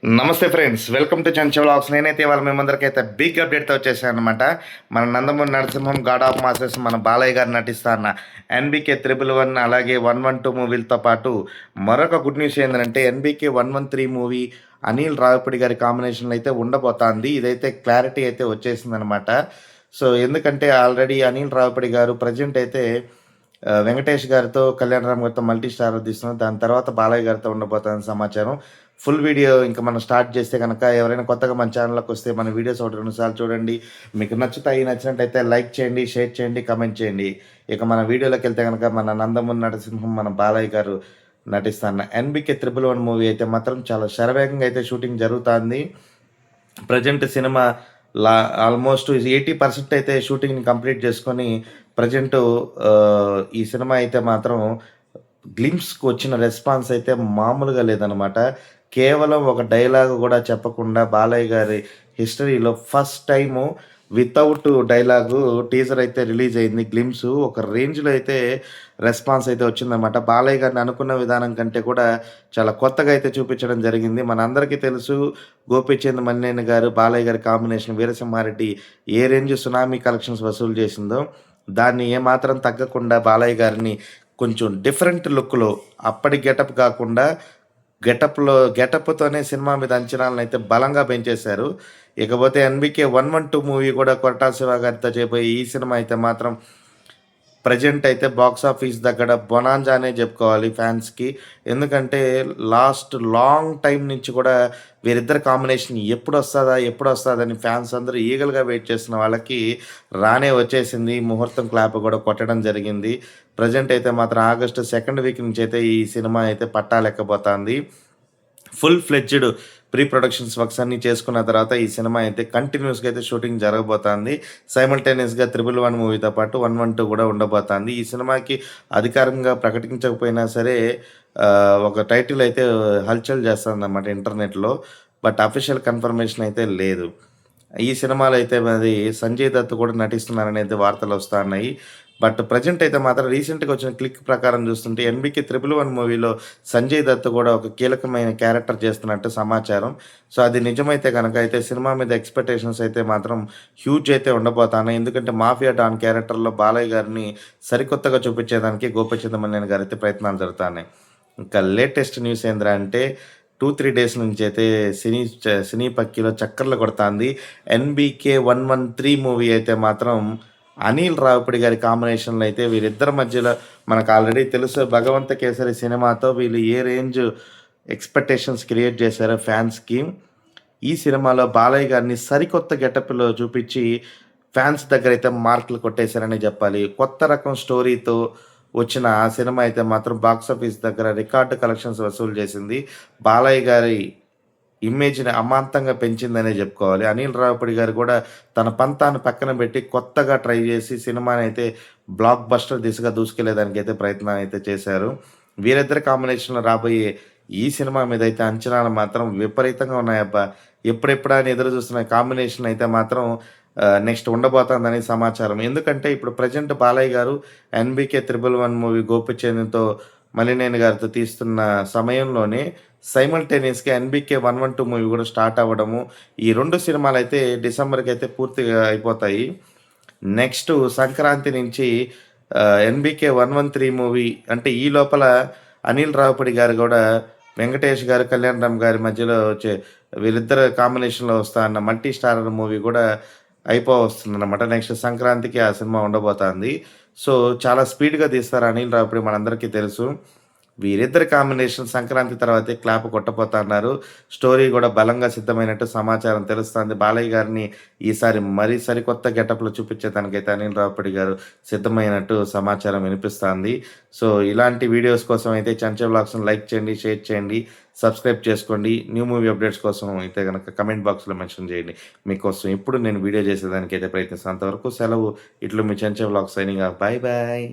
నమస్తే friends, welcome to చంచ vlogs. నేనైతే వాళ్ళ మేమందరికైతే బిగ్ అప్డేట్తో వచ్చేసాను అనమాట. మన Nandamuri Narasimham God of masses మన బాలయ్య గారు నటిస్తున్న ఎన్బికే 111 అలాగే 112 మూవీలతో పాటు మరొక గుడ్ న్యూస్ ఏంటంటే ఎన్బికే 113 మూవీ అనిల్ రావిపూడి గారి కాంబినేషన్లో అయితే ఉండబోతోంది. ఇదైతే క్లారిటీ అయితే వచ్చేసిందనమాట. సో ఎందుకంటే ఆల్రెడీ అనిల్ రావిపూడి గారు ప్రజెంట్ అయితే వెంకటేష్ గారితో కళ్యాణ్ రామ్ గారితో మల్టీ స్టార్ తీస్తున్నాం. దాని తర్వాత బాలయ్య గారితో ఉండబోతుందని సమాచారం. ఫుల్ వీడియో ఇంకా మనం స్టార్ట్ చేస్తే కనుక ఎవరైనా కొత్తగా మన ఛానల్లోకి వస్తే మన వీడియోస్ ఒకటి 2 సార్లు చూడండి. మీకు నచ్చినట్టయితే లైక్ చేయండి, షేర్ చేయండి, కమెంట్ చేయండి. ఇక మన వీడియోలోకి వెళ్తే కనుక మన నందమూరి నరసింహం మన బాలయ్య గారు నటిస్తున్న ఎన్బికే 111 మూవీ అయితే మాత్రం చాలా శరవేగంగా అయితే షూటింగ్ జరుగుతుంది. ప్రజెంట్ సినిమా ఆల్మోస్ట్ 80% అయితే షూటింగ్ని కంప్లీట్ చేసుకొని ప్రజెంట్ ఈ సినిమా అయితే మాత్రం గ్లిమ్స్కి వచ్చిన రెస్పాన్స్ అయితే మామూలుగా లేదనమాట. కేవలం ఒక డైలాగ్ కూడా చెప్పకుండా బాలయ్య గారి హిస్టరీలో first time without dialogue teaser అయితే రిలీజ్ అయింది. గ్లిమ్స్ ఒక రేంజ్లో అయితే రెస్పాన్స్ అయితే వచ్చిందనమాట. బాలయ్య గారిని అనుకున్న విధానం కంటే కూడా చాలా కొత్తగా అయితే చూపించడం జరిగింది. మనందరికీ తెలుసు గోపీచంద్ మన్నేని గారు బాలయ్య గారి కాంబినేషన్ వీరసింహారెడ్డి ఏ రేంజ్ సునామీ కలెక్షన్స్ వసూలు చేసిందో దాన్ని ఏమాత్రం తగ్గకుండా బాలయ్య గారిని కొంచెం డిఫరెంట్ లుక్లో అప్పటి గెటప్ కాకుండా గెటప్తోనే సినిమా మీద అంచనాలను అయితే బలంగా పెంచేశారు. ఇకపోతే ఎన్బికే 112 మూవీ కూడా కొరటాల శివ గారితో చేయబోయే ఈ సినిమా అయితే మాత్రం ప్రజెంట్ అయితే బాక్స్ ఆఫీస్ దగ్గర బొనాంజా అనే చెప్పుకోవాలి ఫ్యాన్స్కి. ఎందుకంటే లాస్ట్ లాంగ్ టైం నుంచి కూడా వీరిద్దరు కాంబినేషన్ ఎప్పుడు వస్తుందని ఫ్యాన్స్ అందరూ ఈగలుగా వెయిట్ చేస్తున్న వాళ్ళకి రానే వచ్చేసింది. ముహూర్తం క్లాప్ కూడా కొట్టడం జరిగింది. ప్రజెంట్ అయితే మాత్రం ఆగస్టు 2nd వీక్ నుంచి అయితే ఈ సినిమా అయితే పట్టాలెక్కబోతోంది. Full fledged pre productions works అన్నీ చేసుకున్న తర్వాత ఈ సినిమా అయితే కంటిన్యూస్గా అయితే షూటింగ్ జరగబోతోంది. సైమల్టేనియస్గా 111 మూవీతో పాటు 112 కూడా ఉండబోతోంది. ఈ సినిమాకి అధికారికంగా ప్రకటించకపోయినా సరే ఒక టైటిల్ అయితే హల్చల్ చేస్తుందన్నమాట ఇంటర్నెట్లో. బట్ అఫీషియల్ కన్ఫర్మేషన్ అయితే లేదు. ఈ సినిమాలో అయితే మరి సంజయ్ దత్ కూడా నటిస్తున్నారని అయితే వార్తలు వస్తున్నాయి. బట్ ప్రజెంట్ అయితే మాత్రం రీసెంట్గా వచ్చిన క్లిక్ ప్రకారం చూస్తుంటే ఎన్బికే 111 మూవీలో సంజయ్ దత్ కూడా ఒక కీలకమైన క్యారెక్టర్ చేస్తున్నట్టు సమాచారం. సో అది నిజమైతే కనుక అయితే సినిమా మీద ఎక్స్పెక్టేషన్స్ అయితే మాత్రం హ్యూజ్ అయితే ఉండబోతాను. ఎందుకంటే మాఫియా డాన్ క్యారెక్టర్లో బాలయ్య గారిని సరికొత్తగా చూపించేదానికి గోపీచంద్ మన్నేని గారు అయితే ప్రయత్నాలు జరుగుతున్నాయి. ఇంకా లేటెస్ట్ న్యూస్ ఏంటంటే 2-3 డేస్ నుంచి అయితే సినీ పక్కిలో చక్కర్లు కొడుతుంది. ఎన్బికే 113 మూవీ అయితే మాత్రం అనిల్ రావిపూడి గారి కాంబినేషన్లో అయితే వీరిద్దరి మధ్యలో మనకు ఆల్రెడీ తెలుసు భగవంత కేసరి సినిమాతో వీళ్ళు ఏ రేంజ్ ఎక్స్పెక్టేషన్స్ క్రియేట్ చేశారో ఫ్యాన్స్కి. ఈ సినిమాలో బాలయ్య గారిని సరికొత్త గెటప్లో చూపించి ఫ్యాన్స్ దగ్గర అయితే మార్కులు కొట్టేశారని చెప్పాలి. కొత్త రకం స్టోరీతో వచ్చిన ఆ సినిమా అయితే మాత్రం బాక్స్ ఆఫీస్ దగ్గర రికార్డు కలెక్షన్స్ వసూలు చేసింది. బాలయ్య గారి ఇమేజ్ని అమాంతంగా పెంచిందనే చెప్పుకోవాలి. అనిల్ రావిపూడి గారు కూడా తన పంతాన్ని పక్కన పెట్టి కొత్తగా ట్రై చేసి సినిమాని అయితే బ్లాక్ బస్టర్ దిశగా దూసుకెళ్లేదానికి అయితే ప్రయత్నం అయితే చేశారు. వీరిద్దరి కాంబినేషన్లో రాబోయే ఈ సినిమా మీద అయితే అంచనాలు మాత్రం విపరీతంగా ఉన్నాయబ్బా. ఎప్పుడెప్పుడా అని ఎదురు చూస్తున్న కాంబినేషన్ అయితే మాత్రం నెక్స్ట్ ఉండబోతుందని సమాచారం. ఎందుకంటే ఇప్పుడు ప్రజెంట్ బాలయ్య గారు ఎన్బికే 111 మూవీ గోపిచంద్తో మలినేని గారితో తీస్తున్న సమయంలోనే సైమల్టేనియస్గా ఎన్బికే 112 మూవీ కూడా స్టార్ట్ అవ్వడము. ఈ 2 సినిమాలు అయితే డిసెంబర్కి అయితే పూర్తిగా అయిపోతాయి. నెక్స్ట్ సంక్రాంతి నుంచి ఎన్బికే 113 మూవీ అంటే ఈ లోపల అనిల్ రావిపూడి గారు కూడా వెంకటేష్ గారు కళ్యాణ్ రామ్ గారి మధ్యలో వచ్చే వీళ్ళిద్దరు కాంబినేషన్లో వస్తా అన్న మల్టీ స్టారర్ మూవీ కూడా వస్తుందన్నమాట. నెక్స్ట్ సంక్రాంతికి ఆ సినిమా ఉండబోతుంది. సో చాలా స్పీడ్గా తీస్తారు అనిల్ రావిపూడి, మనందరికీ తెలుసు. వీరిద్దరి కాంబినేషన్ సంక్రాంతి తర్వాతే క్లాప్ కొట్టబోతున్నారు. స్టోరీ కూడా బలంగా సిద్ధమైనట్టు సమాచారం తెలుస్తుంది. బాలయ్య గారిని ఈసారి మరీ సరికొత్త గెటప్లో చూపించేదానికైతే అనిల్ రావిపూడి గారు సిద్ధమైనట్టు సమాచారం వినిపిస్తుంది. సో ఇలాంటి వీడియోస్ కోసం అయితే చంచ వ్లాగ్స్ని లైక్ చేయండి, షేర్ చేయండి, సబ్స్క్రైబ్ చేసుకోండి. న్యూ మూవీ అప్డేట్స్ కోసం అయితే కనుక కమెంట్ బాక్స్లో మెన్షన్ చేయండి. మీకోసం ఎప్పుడు నేను వీడియో చేసేదానికి అయితే ప్రయత్నిస్తాను. అంతవరకు సెలవు. ఇట్లు మీ Chancha vlogs signing off. Bye bye.